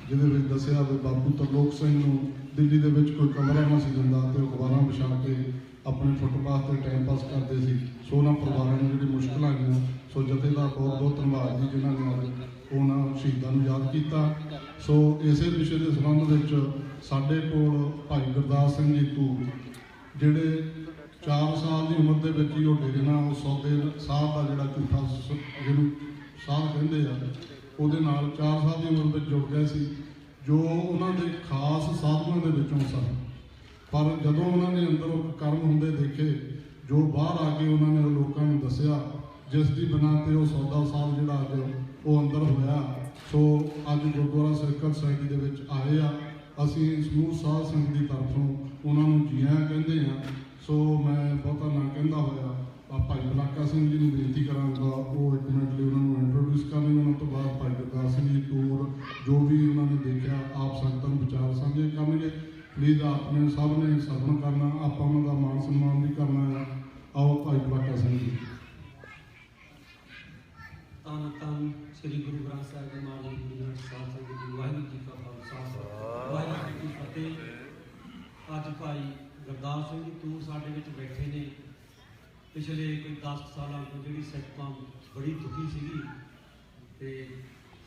ਜਿਹਦੇ ਵਿੱਚ ਦੱਸਿਆ ਵੀ ਬਾਪੂ ਤਰਲੋਕ ਸਿੰਘ ਨੂੰ ਦਿੱਲੀ ਦੇ ਵਿੱਚ ਕੋਈ ਕਮਰਾ ਨਾ ਸੀ ਦਿੰਦਾ ਤੇ ਉਹ ਅਖਬਾਰਾਂ ਵਿਛਾ ਕੇ ਆਪਣੇ ਫੁੱਟਪਾਥ 'ਤੇ ਟਾਈਮ ਪਾਸ ਕਰਦੇ ਸੀ। ਸੋ ਉਹਨਾਂ ਪਰਿਵਾਰਾਂ ਨੂੰ ਜਿਹੜੀ ਮੁਸ਼ਕਿਲਾਂ ਆਈਆਂ, ਸੋ ਜਥੇ ਦਾ ਬਹੁਤ ਬਹੁਤ ਧੰਨਵਾਦ ਜੀ ਜਿਨ੍ਹਾਂ ਨੇ ਅੱਜ ਉਹਨਾਂ ਸ਼ਹੀਦਾਂ ਨੂੰ ਯਾਦ ਕੀਤਾ। ਸੋ ਇਸੇ ਵਿਸ਼ੇ ਦੇ ਸੰਬੰਧ ਵਿੱਚ ਸਾਡੇ ਕੋਲ ਭਾਈ ਗੁਰਦਾਸ ਸਿੰਘ ਜੀ ਤੂਰ, ਜਿਹੜੇ 4 ਸਾਲ ਦੀ ਉਮਰ ਦੇ ਵਿੱਚ ਹੀ ਉਹ ਡੇਰੇ ਨਾਲ ਉਸ ਸੌਦੇ ਸਾਹਿਬ ਦਾ ਜਿਹੜਾ ਝੂਠਾ ਜਿਹਨੂੰ ਸਾਧ ਕਹਿੰਦੇ ਆ, ਉਹਦੇ ਨਾਲ 4 ਸਾਲ ਦੀ ਉਮਰ ਵਿੱਚ ਜੁੜ ਗਏ ਸੀ, ਜੋ ਉਹਨਾਂ ਦੇ ਖਾਸ ਸਾਧਨਾਂ ਦੇ ਵਿੱਚੋਂ ਸਨ। ਪਰ ਜਦੋਂ ਉਹਨਾਂ ਨੇ ਅੰਦਰੋਂ ਕਰਮ ਹੁੰਦੇ ਦੇਖੇ, ਜੋ ਬਾਹਰ ਆ ਕੇ ਉਹਨਾਂ ਨੇ ਲੋਕਾਂ ਨੂੰ ਦੱਸਿਆ, ਜਿਸ ਦੀ ਬਿਨਾਂ ਤੇ ਉਹ ਸੌਦਾ ਸਾਹਿਬ ਜਿਹੜਾ ਅੱਜ ਉਹ ਅੰਦਰ ਹੋਇਆ। ਸੋ ਅੱਜ ਗੁਰਦੁਆਰਾ ਸਰਕਲ ਸੁਸਾਇਟੀ ਦੇ ਵਿੱਚ ਆਏ ਆ। ਅਸੀਂ ਸਮੂਹ ਸਾਧ ਸੰਗਤ ਦੀ ਤਰਫੋਂ ਉਹਨਾਂ ਨੂੰ ਜੀ ਆਇਆਂ ਕਹਿੰਦੇ ਹਾਂ। ਸੋ ਮੈਂ ਬਹੁਤਾ ਨਾ ਕਹਿੰਦਾ ਹੋਇਆ ਭਾਈ ਬਲਾਕਾ ਸਿੰਘ ਜੀ ਨੂੰ ਬੇਨਤੀ ਕਰਾਂਗਾ, ਉਹ 1 ਮਿੰਟ ਲਈ ਉਹਨਾਂ ਨੂੰ ਇੰਟਰੋਡਿਊਸ ਕਰਨਗੇ। ਉਹਨਾਂ ਤੋਂ ਬਾਅਦ ਭਾਈ ਗੁਰਦਾਸ ਸਿੰਘ ਜੀ ਤੂਰ ਜੋ ਵੀ ਉਹਨਾਂ ਨੇ ਦੇਖਿਆ ਆਪ ਸੰਗਤਾਂ ਨੂੰ ਵਿਚਾਰ ਸਾਂਝੇ ਕਰਨਗੇ। ਪਲੀਜ਼ ਆਪਣੇ ਸਭ ਨੇ ਸਰਵਣ ਕਰਨਾ, ਆਪਾਂ ਉਹਨਾਂ ਦਾ ਮਾਨ ਸਨਮਾਨ ਵੀ ਕਰਨਾ ਹੈ। ਆਓ ਭਾਈ ਬਲਾਕਾ ਸਿੰਘ ਜੀ। ਧੰਨ ਧੰਨ ਸ੍ਰੀ ਗੁਰੂ ਗ੍ਰੰਥ ਸਾਹਿਬ ਦੇ ਮਾਲ ਜੀ ਸਾਧ ਸੰਗਤ ਜੀ, ਵਾਹਿਗੁਰੂ ਜੀ ਕਾ ਖਾਲਸਾ ਵਾਹਿਗੁਰੂ ਜੀ ਕੀ ਫਤਿਹ। ਅੱਜ ਭਾਈ ਗੁਰਦਾਸ ਸਿੰਘ ਜੀ ਤੂਰ ਸਾਡੇ ਵਿੱਚ ਬੈਠੇ ਨੇ। ਪਿਛਲੇ ਕੋਈ 10 ਸਾਲਾਂ ਤੋਂ ਜਿਹੜੀ ਸਿੱਖ ਕੌਮ ਬੜੀ ਦੁਖੀ ਸੀਗੀ ਤੇ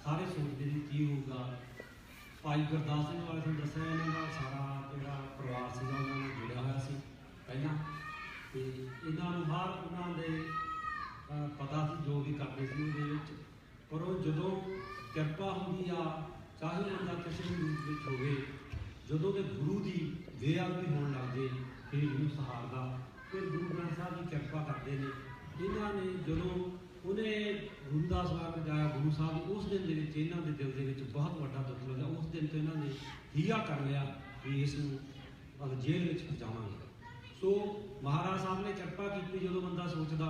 ਸਾਰੇ ਸੋਚਦੇ ਸੀ ਕੀ ਹੋਊਗਾ। ਭਾਈ ਗੁਰਦਾਸ ਸਿੰਘ ਵਾਲੇ ਤੁਹਾਨੂੰ ਦੱਸਿਆ, ਇਹਨਾਂ ਦਾ ਸਾਰਾ ਜਿਹੜਾ ਪਰਿਵਾਰ ਸੀਗਾ ਉਹਨਾਂ ਨਾਲ ਜੁੜਿਆ ਹੋਇਆ ਸੀ ਪਹਿਲਾਂ, ਤੇ ਇਹਨਾਂ ਨੂੰ ਹਰ ਉਹਨਾਂ ਦੇ ਪਤਾ ਸੀ ਜੋ ਵੀ ਕਰਦੇ ਸੀ ਉਹਦੇ ਵਿੱਚ। ਪਰ ਉਹ ਜਦੋਂ ਕਿਰਪਾ ਹੁੰਦੀ ਆ, ਚਾਹੇ ਬੰਦਾ ਕਿਸੇ ਵੀ ਰੂਪ ਵਿੱਚ ਹੋਵੇ, ਜਦੋਂ ਦੇ ਗੁਰੂ ਦੀ ਬੇਅਦਬੀ ਹੋਣ ਲੱਗ ਜੇ ਫਿਰ ਇਹਨੂੰ ਸਹਾਰਦਾ। ਫਿਰ ਗੁਰੂ ਗ੍ਰੰਥ ਸਾਹਿਬ ਦੀ ਕਿਰਪਾ ਕਰਦੇ ਨੇ। ਇਹਨਾਂ ਨੇ ਜਦੋਂ ਉਹਨੇ ਗੁਰੂ ਦਾ ਸਵਾਗਤ ਜਾਇਆ ਗੁਰੂ ਸਾਹਿਬ, ਉਸ ਦਿਨ ਦੇ ਵਿੱਚ ਇਹਨਾਂ ਦੇ ਦਿਲ ਦੇ ਵਿੱਚ ਬਹੁਤ ਵੱਡਾ ਦੁੱਖ ਲੱਗਾ। ਉਸ ਦਿਨ ਤੋਂ ਇਹਨਾਂ ਨੇ ਹੀਆ ਕਰ ਲਿਆ ਵੀ ਇਸ ਨੂੰ ਜੇਲ੍ਹ ਵਿੱਚ ਪਹੁੰਚਾਵਾਂਗੇ। ਸੋ ਮਹਾਰਾਜ ਸਾਹਿਬ ਨੇ ਕਿਰਪਾ ਕੀਤੀ। ਜਦੋਂ ਬੰਦਾ ਸੋਚਦਾ,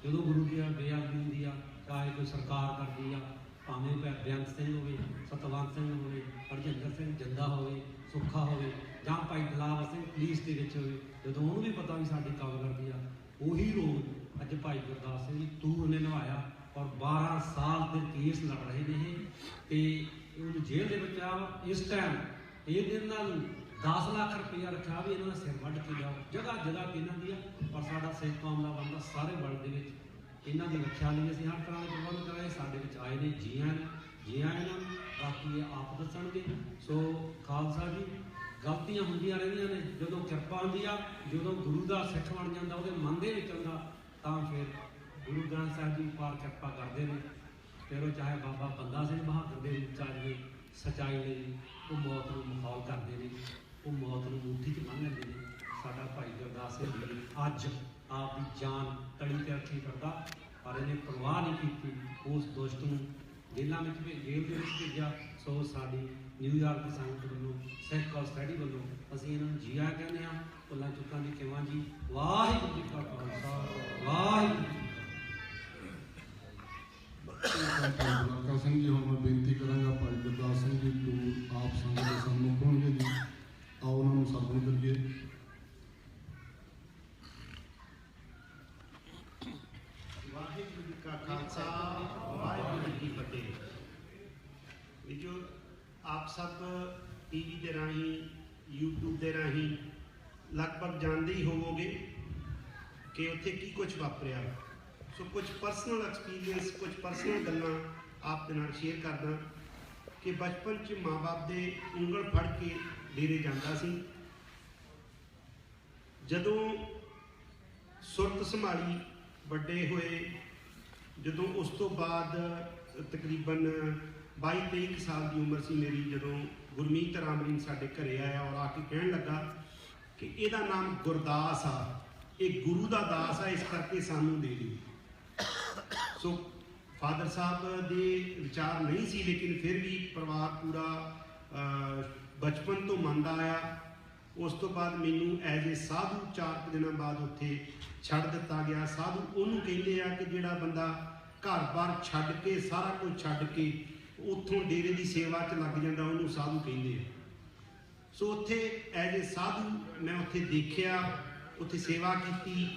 ਜਦੋਂ ਗੁਰੂ ਦੀ ਬੇਅਦਬੀ ਹੁੰਦੀ ਆ, ਚਾਹੇ ਕੋਈ ਸਰਕਾਰ ਕਰਦੀ ਆ, ਭਾਵੇਂ ਬੇਅੰਤ ਸਿੰਘ ਹੋਵੇ, ਸਤਵੰਤ ਸਿੰਘ ਹੋਵੇ, ਹਰਜਿੰਦਰ ਸਿੰਘ ਜੰਦਾ ਹੋਵੇ, ਸੁੱਖਾ ਹੋਵੇ, ਜਾਂ ਭਾਈ ਦਿਲਾਵਰ ਸਿੰਘ ਪੁਲਿਸ ਦੇ ਵਿੱਚ ਹੋਵੇ, ਜਦੋਂ ਉਹਨੂੰ ਵੀ ਪਤਾ ਵੀ ਸਾਡੀ ਕੰਮ ਕਰਦੀ ਆ, ਉਹੀ ਰੋਲ ਅੱਜ ਭਾਈ ਗੁਰਦਾਸ ਸਿੰਘ ਜੀ ਤੂਰ ਨੇ ਨਿਭਾਇਆ। ਔਰ 12 ਸਾਲ ਦੇ ਕੇਸ ਲੜ ਰਹੇ ਨੇ ਇਹ, ਤੇ ਉਹਨੂੰ ਜੇਲ੍ਹ ਦੇ ਵਿੱਚ ਆ। ਇਸ ਟਾਈਮ ਇਹ ਦਿਨ ਨਾਲ 10 ਲੱਖ ਰੁਪਇਆ ਰੱਖਿਆ ਵੀ ਇਹਨਾਂ ਦਾ ਸਿਰ ਵੱਢ ਕੇ ਜਾਓ। ਜਗ੍ਹਾ ਜਗ੍ਹਾ ਤੇ ਇਹਨਾਂ ਦੀ ਆ। ਪਰ ਸਾਡਾ ਸਿੱਖ ਕੌਮ ਦਾ ਬੰਦਾ ਸਾਰੇ ਵਰਲਡ ਦੇ ਵਿੱਚ ਇਹਨਾਂ ਦੀ ਰੱਖਿਆ ਲਈ ਅਸੀਂ ਹਰ ਤਰ੍ਹਾਂ ਦੇ ਪ੍ਰਬੰਧ ਕਰਾਏ। ਸਾਡੇ ਵਿੱਚ ਆਏ ਨੇ, ਜੀ ਆਇਆਂ ਇਹਨਾਂ ਨੂੰ, ਬਾਕੀ ਇਹ ਆਪ ਦੱਸਣਗੇ। ਸੋ ਖਾਲਸਾ ਜੀ, ਗਲਤੀਆਂ ਹੁੰਦੀਆਂ ਰਹਿੰਦੀਆਂ ਨੇ। ਜਦੋਂ ਕਿਰਪਾ ਹੁੰਦੀ ਆ, ਜਦੋਂ ਗੁਰੂ ਦਾ ਸਿੱਖ ਬਣ ਜਾਂਦਾ, ਉਹਦੇ ਮਨ ਦੇ ਵਿੱਚ ਆਉਂਦਾ, ਤਾਂ ਫਿਰ ਗੁਰੂ ਗ੍ਰੰਥ ਸਾਹਿਬ ਜੀ ਪਾਰ ਕਿਰਪਾ ਕਰਦੇ ਨੇ। ਫਿਰ ਉਹ ਚਾਹੇ ਬਾਬਾ ਬੰਦਾ ਸਿੰਘ ਬਹਾਦਰ ਦੇ ਵਿੱਚ ਆ ਜਾਵੇ, ਸੱਚਾਈ ਲਈ ਉਹ ਮੌਤ ਨੂੰ ਮਾਹੌਲ ਕਰਦੇ ਨੇ, ਉਹ ਮੌਤ ਨੂੰ ਮੁੱਠੀ 'ਚ ਬੰਨ੍ਹ ਲੈਂਦੇ ਨੇ। ਸਾਡਾ ਭਾਈ ਗੁਰਦਾਸ ਸਿੰਘ ਜੀ ਅੱਜ ਆਪ ਦੀ ਜਾਨ ਤਲੀ ਤੇ ਰੱਖੀ ਕਰਦਾ, ਪਰ ਇਹਨੇ ਪਰਵਾਹ ਨਹੀਂ ਕੀਤੀ। ਉਸ ਦੋਸਤ ਨੂੰ ਜੇਲ੍ਹਾਂ ਵਿੱਚ ਜੇਲ੍ਹ ਦੇ ਵਿੱਚ ਭੇਜਿਆ। ਸੋ ਸਾਡੀ ਨਿਊਯਾਰਕ ਦੀ ਸੰਗਤ ਵੱਲੋਂ, ਸਿੱਖ ਕੌਮ ਸਟੱਡੀ ਵੱਲੋਂ ਅਸੀਂ ਇਹਨਾਂ ਨੂੰ ਜੀ ਆਇਆਂ ਕਹਿੰਦੇ ਹਾਂ। ਭੁੱਲਾਂ ਚੁੱਕਾਂ ਦੀ ਖਿਮਾ ਜੀ। ਵਾਹਿਗੁਰੂ ਜੀ ਕਾ ਖਾਲਸਾ ਵਾਹਿਗੁਰੂ ਜੀ। ਬਲਾਕਾ ਸਿੰਘ ਜੀ, ਹੁਣ ਮੈਂ ਬੇਨਤੀ ਕਰਾਂਗਾ ਭਾਈ ਗੁਰਦਾਸ ਸਿੰਘ ਜੀ ਤੂਰ ਆਪ ਸੰਗਤ ਦੇ ਸਾਹਮਣੇ ਹੋਣਗੇ ਜੀ। ਆਓ ਉਹਨਾਂ ਨੂੰ ਸਰਵਣ ਕਰੀਏ। ਵਾਹਿਗੁਰੂ ਜੀ ਕਾ ਖਾਲਸਾ ਵਾਹਿਗੁਰੂ ਜੀ ਕੀ ਫਤਿਹ। ਇਹ ਜੋ ਆਪ ਸਭ ਟੀਵੀ ਦੇ ਰਾਹੀਂ, YouTube ਦੇ ਰਾਹੀਂ ਲਗਭਗ ਜਾਣਦੇ ਹੀ ਹੋਵੋਗੇ ਕਿ ਉੱਥੇ ਕੀ ਕੁਝ ਵਾਪਰਿਆ। ਸੋ ਕੁਝ ਪਰਸਨਲ ਐਕਸਪੀਰੀਅੰਸ, ਕੁਝ ਪਰਸਨਲ ਗੱਲਾਂ ਆਪ ਦੇ ਨਾਲ ਸ਼ੇਅਰ ਕਰਦਾ ਕਿ ਬਚਪਨ 'ਚ ਮਾਂ-ਬਾਪ ਦੇ ਉਂਗਲ ਫੜ ਕੇ ਡੇਰੇ ਜਾਂਦਾ ਸੀ। ਜਦੋਂ ਸੁਰਤ ਸੰਭਾਲੀ, ਵੱਡੇ ਹੋਏ, ਜਦੋਂ ਉਸ ਤੋਂ ਬਾਅਦ ਤਕਰੀਬਨ 22-23 ਸਾਲ ਦੀ ਉਮਰ ਸੀ ਮੇਰੀ, ਜਦੋਂ ਗੁਰਮੀਤ ਰਾਮਲੀਨ ਸਾਡੇ ਘਰੇ ਆਇਆ ਔਰ ਆ ਕੇ ਕਹਿਣ ਲੱਗਾ ਕਿ ਇਹਦਾ ਨਾਮ ਗੁਰਦਾਸ ਆ, ਇਹ ਗੁਰੂ ਦਾ ਦਾਸ ਆ, ਇਸ ਕਰਕੇ ਸਾਨੂੰ ਦੇ ਦਿਓ। ਸੋ ਫਾਦਰ ਸਾਹਿਬ ਦੇ ਵਿਚਾਰ ਨਹੀਂ ਸੀ, ਲੇਕਿਨ ਫਿਰ ਵੀ ਪਰਿਵਾਰ ਪੂਰਾ ਬਚਪਨ ਤੋਂ ਮੰਨਦਾ ਆਇਆ। ਉਸ ਤੋਂ ਬਾਅਦ ਮੈਨੂੰ ਐਜ਼ ਏ ਸਾਧੂ 4 ਦਿਨਾਂ ਬਾਅਦ ਉੱਥੇ ਛੱਡ ਦਿੱਤਾ ਗਿਆ। ਸਾਧੂ ਉਹਨੂੰ ਕਹਿੰਦੇ ਆ ਕਿ ਜਿਹੜਾ ਬੰਦਾ ਘਰ-ਬਾਰ ਛੱਡ ਕੇ, ਸਾਰਾ ਕੁਝ ਛੱਡ ਕੇ ਉੱਥੋਂ ਡੇਰੇ ਦੀ ਸੇਵਾ 'ਚ ਲੱਗ ਜਾਂਦਾ, ਉਹਨੂੰ ਸਾਧੂ ਕਹਿੰਦੇ ਆ। ਸੋ ਉੱਥੇ ਐਜ਼ ਏ ਸਾਧੂ ਮੈਂ ਉੱਥੇ ਦੇਖਿਆ, ਉੱਥੇ ਸੇਵਾ ਕੀਤੀ।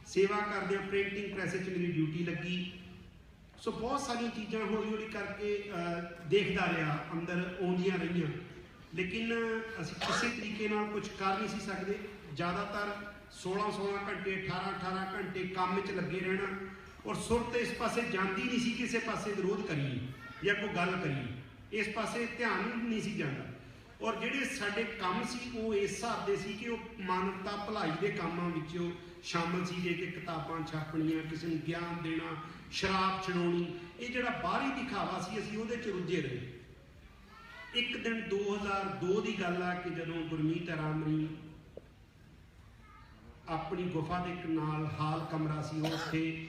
ਸੇਵਾ ਕਰਦਿਆਂ ਪ੍ਰਿੰਟਿੰਗ ਪ੍ਰੈਸ 'ਚ ਮੇਰੀ ਡਿਊਟੀ ਲੱਗੀ। ਸੋ ਬਹੁਤ ਸਾਰੀਆਂ ਚੀਜ਼ਾਂ ਹੌਲੀ ਹੌਲੀ ਕਰਕੇ ਦੇਖਦਾ ਰਿਹਾ, ਅੰਦਰ ਆਉਂਦੀਆਂ ਰਹੀਆਂ, ਲੇਕਿਨ ਅਸੀਂ ਕਿਸੇ ਤਰੀਕੇ ਨਾਲ ਕੁਝ ਕਰ ਨਹੀਂ ਸੀ ਸਕਦੇ। ਜ਼ਿਆਦਾਤਰ 16 ਘੰਟੇ 18 ਘੰਟੇ ਕੰਮ ਵਿੱਚ ਲੱਗੇ ਰਹਿਣਾ, ਔਰ ਸੁਰਤ ਇਸ ਪਾਸੇ ਜਾਂਦੀ ਨਹੀਂ ਸੀ ਕਿਸੇ ਪਾਸੇ ਵਿਰੋਧ ਕਰੀਏ ਜਾਂ ਕੋਈ ਗੱਲ ਕਰੀਏ, ਇਸ ਪਾਸੇ ਧਿਆਨ ਨਹੀਂ ਸੀ ਜਾਂਦਾ। ਔਰ ਜਿਹੜੇ ਸਾਡੇ ਕੰਮ ਸੀ ਉਹ ਇਸ ਹਿਸਾਬ ਦੇ ਸੀ ਕਿ ਉਹ ਮਾਨਵਤਾ ਭਲਾਈ ਦੇ ਕੰਮਾਂ ਵਿੱਚੋਂ ਸ਼ਾਮਲ ਸੀ, ਜੇ ਕਿ ਕਿਤਾਬਾਂ ਛਾਪਣੀਆਂ, ਕਿਸੇ ਨੂੰ ਗਿਆਨ ਦੇਣਾ, ਸ਼ਰਾਬ ਛਡਾਉਣੀ, ਇਹ ਜਿਹੜਾ ਬਾਹਰੀ ਦਿਖਾਵਾ ਸੀ ਅਸੀਂ ਉਹਦੇ 'ਚ ਰੁੱਝੇ ਰਹੇ। ਇੱਕ ਦਿਨ 2002 ਦੀ ਗੱਲ ਆ ਕਿ ਜਦੋਂ ਗੁਰਮੀਤ ਰਾਮਣੀ ਆਪਣੀ ਗੁਫਾ ਦੇ ਨਾਲ ਹਾਲ ਕਮਰਾ ਸੀ, ਉੱਥੇ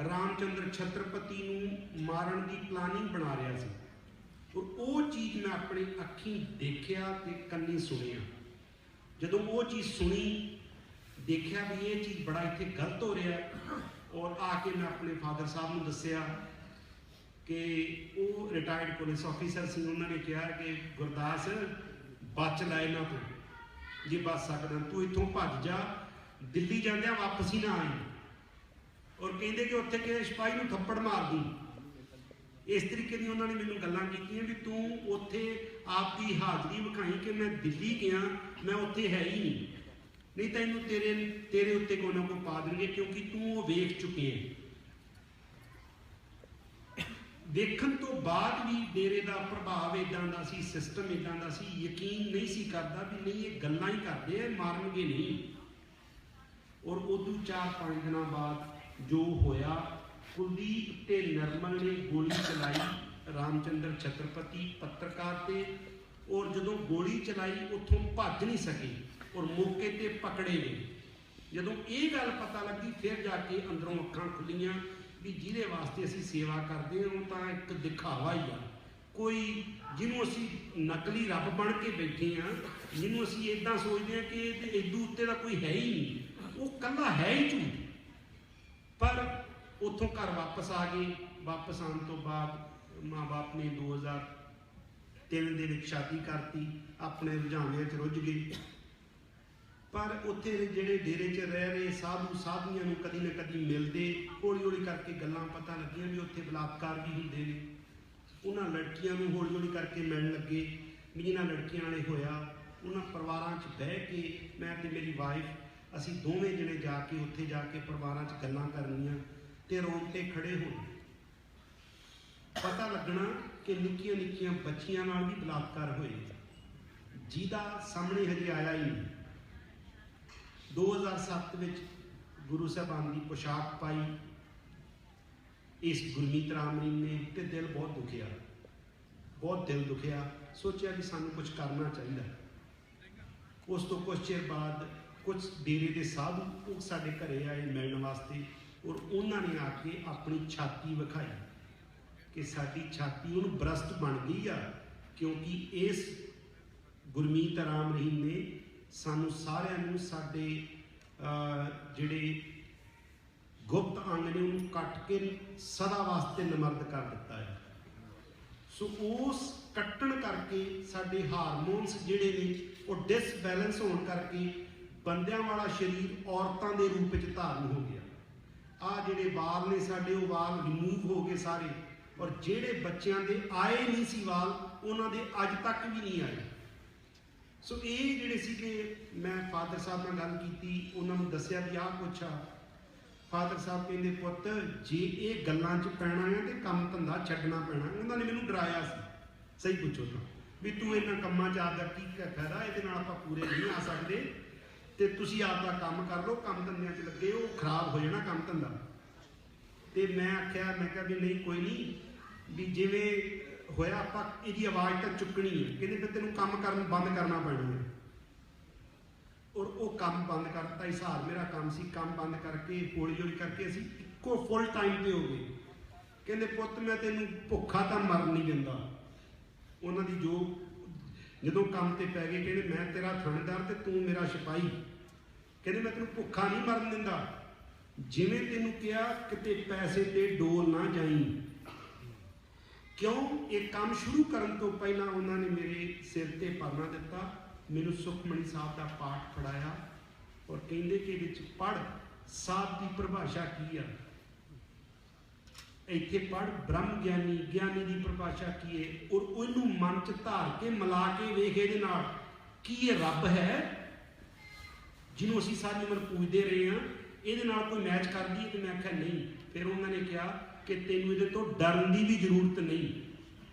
ਰਾਮਚੰਦਰ ਛਤਰਪਤੀ ਨੂੰ ਮਾਰਨ ਦੀ ਪਲਾਨਿੰਗ ਬਣਾ ਰਿਹਾ ਸੀ, ਔਰ ਉਹ ਚੀਜ਼ ਮੈਂ ਆਪਣੀ ਅੱਖੀਂ ਦੇਖਿਆ ਤੇ ਕੰਨੀ ਸੁਣਿਆ। ਜਦੋਂ ਉਹ ਚੀਜ਼ ਸੁਣੀ, ਦੇਖਿਆ ਵੀ ਇਹ ਚੀਜ਼ ਬੜਾ ਇੱਥੇ ਗਲਤ ਹੋ ਰਿਹਾ, ਔਰ ਆ ਕੇ ਮੈਂ ਆਪਣੇ ਫਾਦਰ ਸਾਹਿਬ ਨੂੰ ਦੱਸਿਆ ਕਿ ਉਹ ਰਿਟਾਇਰਡ ਪੁਲਿਸ ਆਫੀਸਰ ਸੀ। ਉਹਨਾਂ ਨੇ ਕਿਹਾ ਕਿ ਗੁਰਦਾਸ ਬਚ ਲੈ ਇਹਨਾਂ ਤੋਂ, ਜੇ ਬਚ ਸਕਦਾ ਤੂੰ ਇੱਥੋਂ ਭੱਜ ਜਾ, ਦਿੱਲੀ ਜਾਂਦਿਆਂ ਵਾਪਸ ਹੀ ਨਾ ਆਈ। ਔਰ ਕਹਿੰਦੇ ਕਿ ਉੱਥੇ ਕਿ ਸਿਪਾਹੀ ਨੂੰ ਥੱਪੜ ਮਾਰ ਦੂੰ। ਇਸ ਤਰੀਕੇ ਦੀ ਉਹਨਾਂ ਨੇ ਮੈਨੂੰ ਗੱਲਾਂ ਕੀਤੀਆਂ ਵੀ ਤੂੰ ਉੱਥੇ ਆਪਦੀ ਹਾਜ਼ਰੀ ਵਿਖਾਈ ਕਿ ਮੈਂ ਦਿੱਲੀ ਗਿਆ, ਮੈਂ ਉੱਥੇ ਹੈ ਹੀ ਨਹੀਂ ਤੈਨੂੰ ਤੇਰੇ ਉੱਤੇ ਕੋਈ ਨਾ ਕੋਈ ਪਾ ਦੇਣਗੇ, ਕਿਉਂਕਿ ਤੂੰ ਉਹ ਵੇਖ ਚੁੱਕੇ ਹੈ। ਦੇਖਣ ਤੋਂ ਬਾਅਦ ਵੀ ਡੇਰੇ ਦਾ ਪ੍ਰਭਾਵ ਇੱਦਾਂ ਦਾ ਸੀ, ਸਿਸਟਮ ਇੱਦਾਂ ਦਾ ਸੀ, ਯਕੀਨ ਨਹੀਂ ਸੀ ਕਰਦਾ ਵੀ ਨਹੀਂ ਇਹ ਗੱਲਾਂ ਹੀ ਕਰਦੇ ਆ, ਮਾਰਨਗੇ ਨਹੀਂ। ਔਰ ਉਦੋਂ 4-5 ਦਿਨਾਂ ਬਾਅਦ ਜੋ ਹੋਇਆ, ਕੁਲਦੀਪ ਤੇ ਨਰਮਲ ਨੇ ਗੋਲੀ ਚਲਾਈ ਰਾਮਚੰਦਰ ਛਤਰਪਤੀ ਪੱਤਰਕਾਰ ਤੇ, ਔਰ ਜਦੋਂ ਗੋਲੀ ਚਲਾਈ ਉੱਥੋਂ ਭੱਜ ਨਹੀਂ ਸਕੇ ਔਰ ਮੌਕੇ ਤੇ ਪਕੜੇ ਗਏ। ਜਦੋਂ ਇਹ ਗੱਲ ਪਤਾ ਲੱਗੀ, ਫਿਰ ਜਾ ਕੇ ਅੰਦਰੋਂ ਅੱਖਾਂ ਖੁੱਲੀਆਂ ਵੀ ਜਿਹਦੇ ਵਾਸਤੇ ਅਸੀਂ ਸੇਵਾ ਕਰਦੇ ਹਾਂ ਉਹ ਤਾਂ ਇੱਕ ਦਿਖਾਵਾ ਹੀ ਆ, ਕੋਈ ਜਿਹਨੂੰ ਅਸੀਂ ਨਕਲੀ ਰੱਬ ਬਣ ਕੇ ਬੈਠੇ ਹਾਂ, ਜਿਹਨੂੰ ਅਸੀਂ ਇੱਦਾਂ ਸੋਚਦੇ ਹਾਂ ਕਿ ਇਦੋਂ ਉੱਤੇ ਦਾ ਕੋਈ ਹੈ ਹੀ ਨਹੀਂ, ਉਹ ਕੱਲਾ ਹੈ ਹੀ ਝੂਠ। ਪਰ ਉੱਥੋਂ ਘਰ ਵਾਪਸ ਆ ਗਏ। ਵਾਪਸ ਆਉਣ ਤੋਂ ਬਾਅਦ ਮਾਂ-ਬਾਪ ਨੇ 2003 ਦੇ ਵਿੱਚ ਸ਼ਾਦੀ ਕਰਤੀ, ਆਪਣੇ ਰੁਝਾਨਾਂ 'ਚ ਰੁੱਝ ਗਏ। ਪਰ ਉੱਥੇ ਜਿਹੜੇ ਡੇਰੇ 'ਚ ਰਹਿ ਰਹੇ ਸਾਧੂ ਸਾਧੀਆਂ ਨੂੰ ਕਦੀ ਨਾ ਕਦੀ ਮਿਲਦੇ, ਹੌਲੀ ਹੌਲੀ ਕਰਕੇ ਗੱਲਾਂ ਪਤਾ ਲੱਗੀਆਂ ਵੀ ਉੱਥੇ ਬਲਾਤਕਾਰ ਵੀ ਹੁੰਦੇ ਨੇ। ਉਹਨਾਂ ਲੜਕੀਆਂ ਨੂੰ ਹੌਲੀ ਹੌਲੀ ਕਰਕੇ ਮਿਲਣ ਲੱਗੇ ਵੀ ਜਿਹਨਾਂ ਲੜਕੀਆਂ ਨਾਲੇ ਹੋਇਆ। ਉਹਨਾਂ ਪਰਿਵਾਰਾਂ 'ਚ ਬਹਿ ਕੇ ਮੈਂ ਤੇ ਮੇਰੀ ਵਾਈਫ ਅਸੀਂ ਦੋਵੇਂ ਜਣੇ ਜਾ ਕੇ ਉੱਥੇ ਜਾ ਕੇ ਪਰਿਵਾਰਾਂ 'ਚ ਗੱਲਾਂ ਕਰਨੀਆਂ ਤੇ ਰੋਂਗਟੇ ਖੜੇ ਹੋਣ। ਪਤਾ ਲੱਗਣਾ ਕਿ ਨਿੱਕੀਆਂ ਨਿੱਕੀਆਂ ਬੱਚੀਆਂ ਨਾਲ ਵੀ ਬਲਾਤਕਾਰ ਹੋਏ, ਜਿਹਦਾ ਸਾਹਮਣੇ ਹਜੇ ਆਇਆ ਹੀ ਨਹੀਂ। 2007 ਵਿੱਚ ਗੁਰੂ ਸਾਹਿਬਾਨ ਦੀ ਪੋਸ਼ਾਕ ਪਾਈ ਇਸ ਗੁਰਮੀਤ ਰਾਮਣੀ ਨੇ ਤੇ ਦਿਲ ਬਹੁਤ ਦੁਖਿਆ, ਬਹੁਤ ਦਿਲ ਦੁਖਿਆ। ਸੋਚਿਆ ਵੀ ਸਾਨੂੰ ਕੁਝ ਕਰਨਾ ਚਾਹੀਦਾ। ਉਸ ਤੋਂ ਕੁਝ ਚਿਰ ਬਾਅਦ ਕੁਝ ਡੇਰੇ ਦੇ ਸਾਧੂ ਉਹ ਸਾਡੇ ਘਰੇ ਆਏ ਮਿਲਣ ਵਾਸਤੇ, ਔਰ ਉਹਨਾਂ ਨੇ ਆ ਕੇ ਆਪਣੀ ਛਾਤੀ ਵਿਖਾਈ ਕਿ ਸਾਡੀ ਛਾਤੀ ਉਹਨੂੰ ਬਰਸਟ ਬਣ ਗਈ ਆ, ਕਿਉਂਕਿ ਇਸ ਗੁਰਮੀਤ ਰਾਮ ਰਹੀਮ ਨੇ ਸਾਨੂੰ ਸਾਰਿਆਂ ਨੂੰ ਸਾਡੇ ਜਿਹੜੇ ਗੁਪਤ ਅੰਗ ਨੇ ਉਹਨੂੰ ਕੱਟ ਕੇ ਸਦਾ ਵਾਸਤੇ ਨਿਮਰਦ ਕਰ ਦਿੱਤਾ ਹੈ। ਸੋ ਉਸ ਕੱਟਣ ਕਰਕੇ ਸਾਡੇ ਹਾਰਮੋਨਸ ਜਿਹੜੇ ਨੇ ਉਹ ਡਿਸਬੈਲੈਂਸ ਹੋਣ ਕਰਕੇ ਬੰਦਿਆਂ ਵਾਲਾ ਸਰੀਰ ਔਰਤਾਂ ਦੇ ਰੂਪ ਵਿੱਚ ਧਾਰਨ ਹੋ ਗਿਆ। ਆਹ ਜਿਹੜੇ ਵਾਲ ਨੇ ਸਾਡੇ, ਉਹ ਵਾਲ ਰਿਮੂਵ ਹੋ ਗਏ ਸਾਰੇ, ਔਰ ਜਿਹੜੇ ਬੱਚਿਆਂ ਦੇ ਆਏ ਨਹੀਂ ਸੀ ਵਾਲ, ਉਹਨਾਂ ਦੇ ਅੱਜ ਤੱਕ ਵੀ ਨਹੀਂ ਆਏ। ਸੋ ਇਹ ਜਿਹੜੇ ਸੀਗੇ, ਮੈਂ ਫਾਦਰ ਸਾਹਿਬ ਨਾਲ ਗੱਲ ਕੀਤੀ, ਉਹਨਾਂ ਨੂੰ ਦੱਸਿਆ ਵੀ ਆਹ ਕੁਛ ਆ। ਫਾਦਰ ਸਾਹਿਬ ਕਹਿੰਦੇ ਪੁੱਤ ਜੇ ਇਹ ਗੱਲਾਂ 'ਚ ਪੈਣਾ ਹੈ ਤੇ ਕੰਮ ਧੰਦਾ ਛੱਡਣਾ ਪੈਣਾ। ਉਹਨਾਂ ਨੇ ਮੈਨੂੰ ਡਰਾਇਆ ਸੀ, ਸਹੀ ਪੁੱਛੋ ਤਾਂ, ਵੀ ਤੂੰ ਇਹਨਾਂ ਕੰਮਾਂ 'ਚ ਆਪਦਾ ਕੀ ਫਾਇਦਾ, ਇਹਦੇ ਨਾਲ ਆਪਾਂ ਪੂਰੇ ਨਹੀਂ ਆ ਸਕਦੇ, ਤੇ ਤੁਸੀਂ ਆਪਦਾ ਕੰਮ ਕਰ ਲਓ, ਕੰਮ ਧੰਦਿਆਂ 'ਚ ਲੱਗੇ ਹੋ, ਖਰਾਬ ਹੋ ਜਾਣਾ ਕੰਮ ਧੰਦਾ। ਤੇ ਮੈਂ ਕਿਹਾ ਵੀ ਨਹੀਂ ਕੋਈ ਨਹੀਂ, ਵੀ ਜਿਵੇਂ ਹੋਇਆ ਆਪਾਂ ਇਹਦੀ ਆਵਾਜ਼ ਤਾਂ ਚੁੱਕਣੀ ਹੈ। ਕਹਿੰਦੇ ਫਿਰ ਤੈਨੂੰ ਕੰਮ ਕਰਨ ਬੰਦ ਕਰਨਾ ਪੈਣਾ ਹੈ। ਔਰ ਉਹ ਕੰਮ ਬੰਦ ਕਰਤਾ। ਹਿਸਾਬ ਮੇਰਾ ਕੰਮ ਸੀ, ਕੰਮ ਬੰਦ ਕਰਕੇ ਹੌਲੀ ਹੌਲੀ ਕਰਕੇ ਅਸੀਂ ਇੱਕੋ ਫੁੱਲ ਟਾਈਮ ਤੇ ਹੋ ਗਏ। ਕਹਿੰਦੇ ਪੁੱਤ ਮੈਂ ਤੈਨੂੰ ਭੁੱਖਾ ਤਾਂ ਮਰਨ ਨਹੀਂ ਦਿੰਦਾ। ਉਹਨਾਂ ਦੀ ਜਦੋਂ ਕੰਮ ਤੇ ਪੈ ਗਏ, ਕਹਿੰਦੇ ਮੈਂ ਤੇਰਾ ਥਾਣੇਦਾਰ ਤੇ ਤੂੰ ਮੇਰਾ ਸਿਪਾਹੀ, ਕਹਿੰਦੇ ਮੈਂ ਤੈਨੂੰ ਭੁੱਖਾ ਨਹੀਂ ਮਰਨ ਦਿੰਦਾ। ਜਿਵੇਂ ਤੈਨੂੰ ਕਿਹਾ ਕਿਤੇ ਪੈਸੇ ਤੇ ਡੋਲ ਨਾ ਜਾਈ। ਕਿਉਂ? ਇਹ ਕੰਮ ਸ਼ੁਰੂ ਕਰਨ ਤੋਂ ਪਹਿਲਾਂ ਉਹਨਾਂ ਨੇ ਮੇਰੇ ਸਿਰ ਤੇ ਪਰਨਾ ਦਿੱਤਾ, ਮੈਨੂੰ ਸੁਖਮਣੀ ਸਾਹਿਬ ਦਾ ਪਾਠ ਪੜਾਇਆ, ਔਰ ਕਹਿੰਦੇ ਕਿ ਵਿੱਚ ਪੜ੍ਹ ਸਾਹਿਬ ਦੀ ਪਰਿਭਾਸ਼ਾ ਕੀ ਆ। ਇੱਥੇ ਪੜ੍ਹ ਬ੍ਰਹਮ ਗਿਆਨੀ, ਗਿਆਨੀ ਦੀ ਪਰਿਭਾਸ਼ਾ ਕੀ ਹੈ, ਔਰ ਉਹਨੂੰ ਮਨ 'ਚ ਧਾਰ ਕੇ ਮਿਲਾ ਕੇ ਵੇਖ ਇਹਦੇ ਨਾਲ ਕੀ ਇਹ ਰੱਬ ਹੈ ਜਿਹਨੂੰ ਅਸੀਂ ਸਾਰੀ ਉਮਰ ਪੂਜਦੇ ਰਹੇ ਹਾਂ, ਇਹਦੇ ਨਾਲ ਕੋਈ ਮੈਚ ਕਰਦੀ ਹੈ? ਤੇ ਮੈਂ ਆਖਿਆ ਨਹੀਂ। ਫਿਰ ਉਹਨਾਂ ਨੇ ਕਿਹਾ ਕਿ ਤੈਨੂੰ ਇਹਦੇ ਤੋਂ ਡਰਨ ਦੀ ਵੀ ਜ਼ਰੂਰਤ ਨਹੀਂ।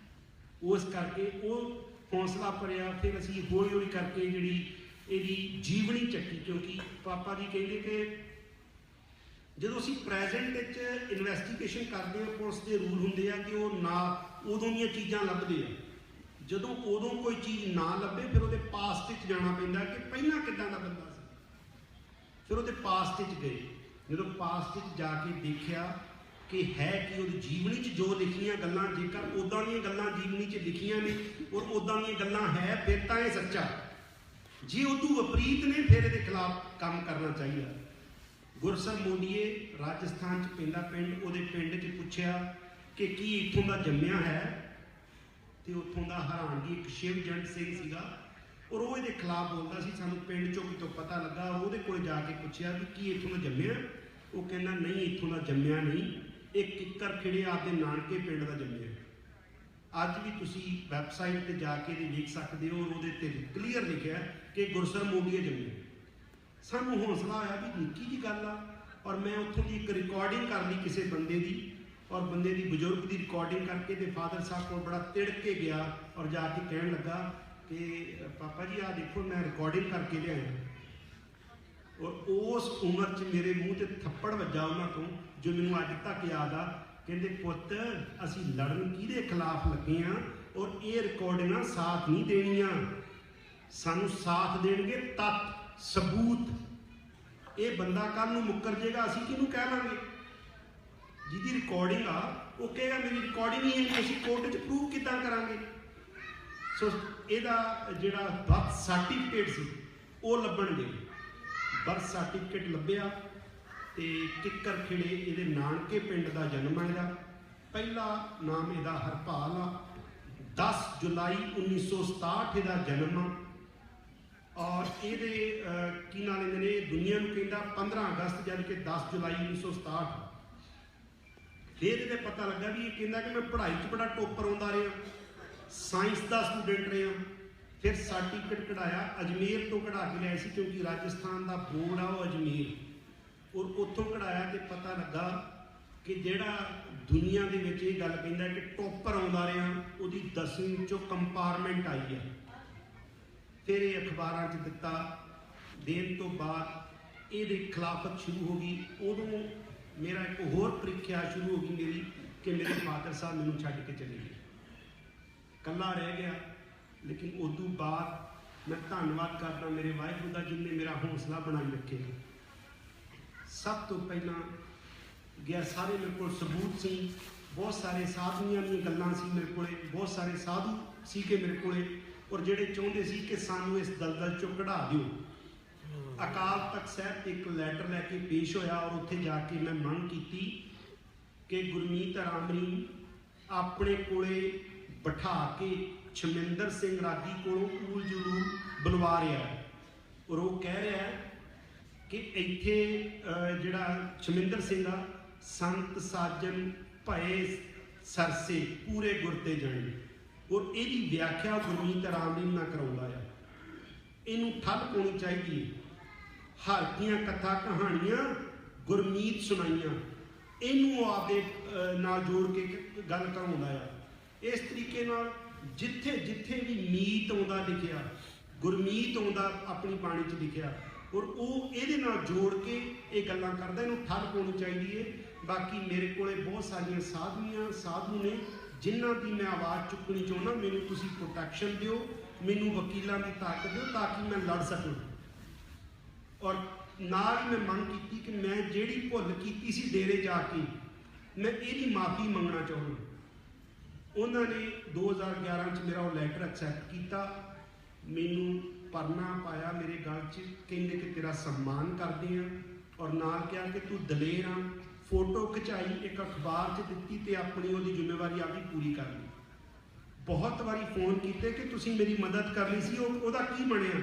ਉਸ ਕਰਕੇ ਉਹ ਹੌਸਲਾ ਭਰਿਆ। ਫਿਰ ਅਸੀਂ ਹੌਲੀ ਹੌਲੀ ਕਰਕੇ ਜਿਹੜੀ ਇਹਦੀ ਜੀਵਨੀ ਚੱਕੀ, ਕਿਉਂਕਿ ਪਾਪਾ ਜੀ ਕਹਿੰਦੇ ਕਿ ਜਦੋਂ ਅਸੀਂ ਪ੍ਰੈਜ਼ੈਂਟ ਵਿੱਚ ਇਨਵੈਸਟੀਗੇਸ਼ਨ ਕਰਦੇ ਹਾਂ, ਪੁਲਿਸ ਦੇ ਰੂਲ ਹੁੰਦੇ ਆ ਕਿ ਉਹ ਨਾ ਉਦੋਂ ਦੀਆਂ ਚੀਜ਼ਾਂ ਲੱਭਦੇ ਆ। ਜਦੋਂ ਉਦੋਂ ਕੋਈ ਚੀਜ਼ ਨਾ ਲੱਭੇ ਫਿਰ ਉਹਦੇ ਪਾਸਟ ਵਿੱਚ ਜਾਣਾ ਪੈਂਦਾ ਕਿ ਪਹਿਲਾਂ ਕਿੱਦਾਂ ਦਾ ਬੰਦਾ ਸੀ। ਫਿਰ ਉਹਦੇ ਪਾਸਟ ਵਿੱਚ ਗਏ। ਜਦੋਂ ਪਾਸਟ ਵਿੱਚ ਜਾ ਕੇ ਦੇਖਿਆ ਕਿ ਹੈ ਕਿ ਉਹਦੀ ਜੀਵਨੀ 'ਚ ਜੋ ਲਿਖੀਆਂ ਗੱਲਾਂ, ਜੇਕਰ ਉੱਦਾਂ ਦੀਆਂ ਗੱਲਾਂ ਜੀਵਨੀ 'ਚ ਲਿਖੀਆਂ ਨੇ ਔਰ ਉੱਦਾਂ ਦੀਆਂ ਗੱਲਾਂ ਹੈ, ਫਿਰ ਤਾਂ ਇਹ ਸੱਚਾ। ਜੇ ਉਦੋਂ ਵਿਪਰੀਤ ਨੇ ਫਿਰ ਇਹਦੇ ਖਿਲਾਫ ਕੰਮ ਕਰਨਾ ਚਾਹੀਦਾ। ਗੁਰਸਰ ਮੋਡੀਏ ਰਾਜਸਥਾਨ 'ਚ ਪੈਂਦਾ ਪਿੰਡ, ਉਹਦੇ ਪਿੰਡ 'ਚ ਪੁੱਛਿਆ ਕਿ ਕੀ ਇੱਥੋਂ ਦਾ ਜੰਮਿਆ ਹੈ, ਤੇ ਉੱਥੋਂ ਦਾ ਹਰਾਨਗੀ ਇੱਕ ਸ਼ਿਵਜੰਟ ਸਿੰਘ ਸੀਗਾ ਔਰ ਉਹ ਇਹਦੇ ਖਿਲਾਫ ਬੋਲਦਾ ਸੀ। ਸਾਨੂੰ ਪਿੰਡ 'ਚੋਂ ਕਿਤੋਂ ਪਤਾ ਲੱਗਾ, ਉਹਦੇ ਕੋਲ ਜਾ ਕੇ ਪੁੱਛਿਆ ਵੀ ਕੀ ਇੱਥੋਂ ਦਾ ਜੰਮਿਆ? ਉਹ ਕਹਿੰਦਾ ਨਹੀਂ, ਇੱਥੋਂ ਦਾ ਜੰਮਿਆ ਨਹੀਂ, ਇਹ ਕਿੱਕਰ ਖਿੜੇ ਆਪਦੇ ਨਾਨਕੇ ਪਿੰਡ ਦਾ ਜੰਮਿਆ। ਅੱਜ ਵੀ ਤੁਸੀਂ ਵੈਬਸਾਈਟ ਤੇ ਜਾ ਕੇ ਇਹ ਵੇਖ ਸਕਦੇ ਹੋ, ਉਹਦੇ ਤੇ ਕਲੀਅਰ ਲਿਖਿਆ ਕਿ ਗੁਰਸਰ ਮੋਡੀਏ ਜੰਮਿਆ। ਸਾਨੂੰ ਹੌਸਲਾ ਆਇਆ ਵੀ ਨਿੱਕੀ ਜਿਹੀ ਗੱਲ ਆ। ਔਰ ਮੈਂ ਉੱਥੋਂ ਦੀ ਇੱਕ ਰਿਕਾਰਡਿੰਗ ਕਰ ਲਈ ਕਿਸੇ ਬੰਦੇ ਦੀ, ਔਰ ਬੰਦੇ ਦੀ ਬਜ਼ੁਰਗ ਦੀ ਰਿਕਾਰਡਿੰਗ ਕਰਕੇ ਤੇ ਫਾਦਰ ਸਾਹਿਬ ਕੋਲ ਬੜਾ ਤਿੜਕ ਕੇ ਗਿਆ ਔਰ ਜਾ ਕੇ ਕਹਿਣ ਲੱਗਾ ਕਿ ਪਾਪਾ ਜੀ ਆਹ ਦੇਖੋ ਮੈਂ ਰਿਕਾਰਡਿੰਗ ਕਰਕੇ ਲਿਆਇਆ। ਔਰ ਉਸ ਉਮਰ 'ਚ ਮੇਰੇ ਮੂੰਹ ਤੇ ਥੱਪੜ ਵੱਜਾ ਉਹਨਾਂ ਤੋਂ, ਜੋ ਮੈਨੂੰ ਅੱਜ ਤੱਕ ਯਾਦ ਆ। ਕਹਿੰਦੇ ਪੁੱਤ ਅਸੀਂ ਲੜਨ ਕਿਹਦੇ ਖਿਲਾਫ ਲੱਗੇ ਆ, ਔਰ ਇਹ ਰਿਕਾਰਡਿੰਗਾਂ ਸਾਥ ਨਹੀਂ ਦੇਣੀਆਂ, ਸਾਨੂੰ ਸਾਥ ਦੇਣਗੇ ਤੱਥ ਸਬੂਤ। ਇਹ ਬੰਦਾ ਕੱਲ ਨੂੰ ਮੁੱਕਰ ਜਾਏਗਾ, ਅਸੀਂ ਕਿਹਨੂੰ ਕਹਿ ਲਾਂਗੇ? ਜਿਹਦੀ ਰਿਕਾਰਡਿੰਗ ਆ ਉਹ ਕਹੇਗਾ ਮੇਰੀ ਰਿਕਾਰਡਿੰਗ ਹੀ ਹੈ, ਅਸੀਂ ਕੋਰਟ 'ਚ ਪ੍ਰੂਵ ਕਿੱਦਾਂ ਕਰਾਂਗੇ? ਸੋ ਇਹਦਾ ਜਿਹੜਾ ਬਰਥ ਸਰਟੀਫਿਕੇਟ ਸੀ ਉਹ ਲੱਭਣਗੇ। ਬਰਥ ਸਰਟੀਫਿਕੇਟ ਲੱਭਿਆ ਤੇ ਕਿੱਕਰ ਖਿੜੇ ਇਹਦੇ ਨਾਨਕੇ ਪਿੰਡ ਦਾ ਜਨਮ ਹੈ। ਇਹਦਾ ਪਹਿਲਾ ਨਾਮ ਇਹਦਾ ਹਰਪਾਲ ਆ। 10 ਜੁਲਾਈ 1967 ਇਹਦਾ ਜਨਮ ਆ। ਔਰ ਇਹਦੇ ਕੀ ਨਾਲ ਲੈਂਦੇ ਨੇ, ਦੁਨੀਆ ਨੂੰ ਕਹਿੰਦਾ 15 ਅਗਸਤ ਯਾਨੀ ਕਿ 10 ਜੁਲਾਈ 1967। ਫਿਰ ਇਹਦੇ ਪਤਾ ਲੱਗਾ ਵੀ ਇਹ ਕਹਿੰਦਾ ਕਿ ਮੈਂ ਪੜ੍ਹਾਈ 'ਚ ਬੜਾ ਟੋਪਰ ਆਉਂਦਾ ਰਿਹਾ, ਸਾਇੰਸ ਦਾ ਸਟੂਡੈਂਟ ਰਿਹਾ। ਫਿਰ ਸਰਟੀਫਿਕੇਟ ਕਢਾਇਆ, ਅਜਮੇਰ ਤੋਂ ਕਢਾ ਕੇ ਲਿਆਏ ਸੀ ਕਿਉਂਕਿ ਰਾਜਸਥਾਨ ਦਾ ਬੋਰਡ ਆ ਉਹ ਅਜਮੇਰ, ਔਰ ਉੱਥੋਂ ਕਢਾਇਆ ਤੇ ਪਤਾ ਲੱਗਾ ਕਿ ਜਿਹੜਾ ਦੁਨੀਆ ਦੇ ਵਿੱਚ ਇਹ ਗੱਲ ਕਹਿੰਦਾ ਕਿ ਟੋਪਰ ਆਉਂਦਾ ਰਿਹਾ, ਉਹਦੀ 10ਵੀਂ 'ਚੋਂ ਕੰਪਾਰਟਮੈਂਟ ਆਈ ਆ। ਫਿਰ ਇਹ ਅਖਬਾਰਾਂ 'ਚ ਦਿੱਤਾ। ਦੇਣ ਤੋਂ ਬਾਅਦ ਇਹਦੀ ਖਿਲਾਫਤ ਸ਼ੁਰੂ ਹੋ ਗਈ। ਉਦੋਂ ਮੇਰਾ ਇੱਕ ਹੋਰ ਪ੍ਰੀਖਿਆ ਸ਼ੁਰੂ ਹੋ ਗਈ ਮੇਰੀ ਕਿ ਮੇਰੇ ਫਾਦਰ ਸਾਹਿਬ ਮੈਨੂੰ ਛੱਡ ਕੇ ਚਲੇ ਗਏ, ਇਕੱਲਾ ਰਹਿ ਗਿਆ। ਲੇਕਿਨ ਉਦੋਂ ਬਾਅਦ ਮੈਂ ਧੰਨਵਾਦ ਕਰਦਾ ਮੇਰੇ ਵਾਹਿਗੁਰੂ ਦਾ ਜਿਹਨੇ ਮੇਰਾ ਹੌਸਲਾ ਬਣਾਈ ਰੱਖਿਆ। ਸਭ ਤੋਂ ਪਹਿਲਾਂ ਗਿਆ, ਸਾਰੇ ਮੇਰੇ ਕੋਲ ਸਬੂਤ ਸੀ, ਬਹੁਤ ਸਾਰੇ ਸਾਧੂਆਂ ਦੀਆਂ ਗੱਲਾਂ ਸੀ ਮੇਰੇ ਕੋਲੇ, ਬਹੁਤ ਸਾਰੇ ਸਾਧੂ ਸੀਗੇ ਮੇਰੇ ਕੋਲੇ, ਔਰ ਜਿਹੜੇ ਚਾਹੁੰਦੇ ਸੀ ਕਿ ਸਾਨੂੰ ਇਸ ਦਲਦਲ 'ਚੋਂ ਕਢਾ ਦਿਓ। ਅਕਾਲ ਤਖਤ ਸਾਹਿਬ ਤੇ ਇੱਕ ਲੈਟਰ ਲੈ ਕੇ ਪੇਸ਼ ਹੋਇਆ ਔਰ ਉੱਥੇ ਜਾ ਕੇ ਮੈਂ ਮੰਗ ਕੀਤੀ ਕਿ ਗੁਰਮੀਤ ਰਾਮਰੀ ਆਪਣੇ ਕੋਲੇ ਬਿਠਾ ਕੇ ਛਮਿੰਦਰ ਸਿੰਘ ਰਾਗੀ ਕੋਲੋਂ ਊਲ ਜਲੂਲ ਬੁਲਵਾ ਰਿਹਾ ਔਰ ਉਹ ਕਹਿ ਰਿਹਾ ਕਿ ਇੱਥੇ ਜਿਹੜਾ ਛਮਿੰਦਰ ਸਿੰਘ ਆ, ਸੰਤ ਸਾਜਨ ਭਏ ਸਰਸੇ ਪੂਰੇ ਗੁਰਤੇ ਜਾਣੇ, ਔਰ ਇਹਦੀ ਵਿਆਖਿਆ ਗੁਰਮੀਤ ਰਾਮਰੀ ਨਾਲ ਕਰਾਉਂਦਾ ਆ। ਇਹਨੂੰ ਠੱਲ ਪਾਉਣੀ ਚਾਹੀਦੀ ਹੈ। ਹਰ ਦੀਆਂ ਕਥਾ ਕਹਾਣੀਆਂ ਗੁਰਮੀਤ ਸੁਣਾਈਆਂ, ਇਹਨੂੰ ਆਪਦੇ ਨਾਲ ਜੋੜ ਕੇ ਗੱਲ ਕਰਾਉਂਦਾ ਆ। ਇਸ ਤਰੀਕੇ ਨਾਲ ਜਿੱਥੇ ਜਿੱਥੇ ਵੀ ਮੀਤ ਆਉਂਦਾ ਲਿਖਿਆ, ਗੁਰਮੀਤ ਆਉਂਦਾ ਆਪਣੀ ਬਾਣੀ 'ਚ ਲਿਖਿਆ, ਔਰ ਉਹ ਇਹਦੇ ਨਾਲ ਜੋੜ ਕੇ ਇਹ ਗੱਲਾਂ ਕਰਦਾ। ਇਹਨੂੰ ਠੱਲ ਪਾਉਣੀ ਚਾਹੀਦੀ ਹੈ। ਬਾਕੀ ਮੇਰੇ ਕੋਲੇ ਬਹੁਤ ਸਾਰੀਆਂ ਸਾਧੂ ਨੇ ਜਿਨ੍ਹਾਂ ਦੀ ਮੈਂ ਆਵਾਜ਼ ਚੁੱਕਣੀ ਚਾਹੁੰਦਾ। ਮੈਨੂੰ ਤੁਸੀਂ ਪ੍ਰੋਟੈਕਸ਼ਨ ਦਿਓ, ਮੈਨੂੰ ਵਕੀਲਾਂ ਦੀ ਤਾਕਤ ਦਿਓ ਤਾਂ ਕਿ ਮੈਂ ਲੜ ਸਕਾਂ। ਔਰ ਨਾਲ ਹੀ ਮੈਂ ਮੰਗ ਕੀਤੀ ਕਿ ਮੈਂ ਜਿਹੜੀ ਭੁੱਲ ਕੀਤੀ ਸੀ ਡੇਰੇ ਜਾ ਕੇ, ਮੈਂ ਇਹਦੀ ਮਾਫੀ ਮੰਗਣਾ ਚਾਹੁੰਦਾ। ਉਹਨਾਂ ਨੇ 2011 'ਚ ਮੇਰਾ ਉਹ ਲੈਟਰ ਐਕਸੈਪਟ ਕੀਤਾ, ਮੈਨੂੰ ਪਰਨਾ ਪਾਇਆ ਮੇਰੇ ਗਲ 'ਚ, ਕਹਿੰਦੇ ਕਿ ਤੇਰਾ ਸਨਮਾਨ ਕਰਦੇ ਆ, ਔਰ ਨਾਲ ਕਿਹਾ ਕਿ ਤੂੰ ਦਲੇਰ ਆ। ਫੋਟੋ ਖਿਚਾਈ, ਇੱਕ ਅਖਬਾਰ 'ਚ ਦਿੱਤੀ ਤੇ ਆਪਣੀ ਉਹਦੀ ਜ਼ਿੰਮੇਵਾਰੀ ਆਪਦੀ ਪੂਰੀ ਕਰ ਲਈ। ਬਹੁਤ ਵਾਰੀ ਫੋਨ ਕੀਤੇ ਕਿ ਤੁਸੀਂ ਮੇਰੀ ਮਦਦ ਕਰਨੀ ਸੀ, ਉਹਦਾ ਕੀ ਬਣਿਆ?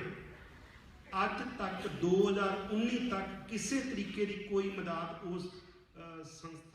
ਅੱਜ ਤੱਕ 2019 ਤੱਕ ਕਿਸੇ ਤਰੀਕੇ ਦੀ ਕੋਈ ਮਦਦ ਉਸ ਸੰਸਥਾ